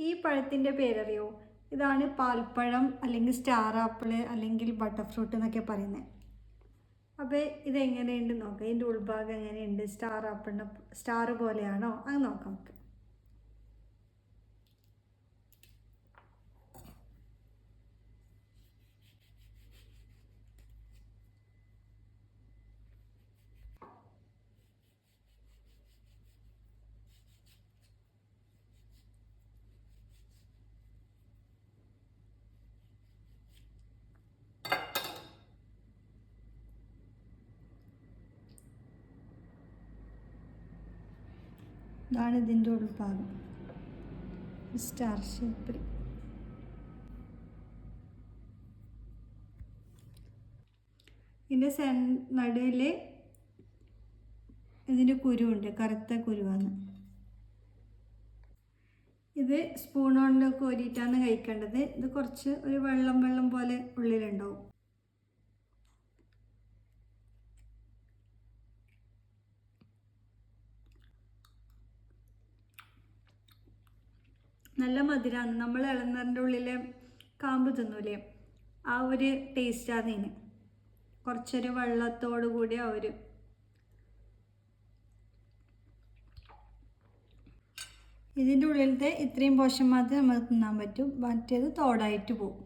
ഈ പഴത്തിൻ്റെ പേരറിയോ? ഇതാണ് പാൽപ്പഴം അല്ലെങ്കിൽ സ്റ്റാർ ആപ്പിൾ അല്ലെങ്കിൽ ബട്ടർ ഫ്രൂട്ട് എന്നൊക്കെ പറയുന്നത്. അപ്പോൾ ഇതെങ്ങനെയുണ്ട് നോക്കാം. ഇതിൻ്റെ ഉൾഭാഗം എങ്ങനെയുണ്ട്? സ്റ്റാർ ആപ്പിളിൻ്റെ സ്റ്റാർ പോലെയാണോ? അത് നോക്കാം നമുക്ക്. ഇതാണ് ഇതിൻ്റെ ഉൾഭാഗം, സ്റ്റാർ ഷേപ്പിൽ. ഇതിൻ്റെ നടുവിൽ ഇതിൻ്റെ കുരുവുണ്ട്, കറുത്ത കുരുവാണ്. ഇത് സ്പൂൺ കൊണ്ട് കോരിയിട്ടാണ് കഴിക്കേണ്ടത്. ഇത് കുറച്ച് ഒരു വെള്ളം പോലെ ഉള്ളിലുണ്ടാവും. നല്ല മധുരമാണ്. നമ്മൾ ഇളനീരിൻ്റെ ഉള്ളിലെ കാമ്പ് തിന്നൂലേ, ആ ഒരു ടേസ്റ്റാണ് ഇതിന്. കുറച്ചൊരു വെള്ളത്തോടു കൂടി ആ ഒരു ഇതിൻ്റെ ഉള്ളിലത്തെ ഇത്രയും പോഷൻ മാത്രമേ നമുക്ക് തിന്നാൻ പറ്റും. മറ്റേത് തോടായിട്ട് പോകും.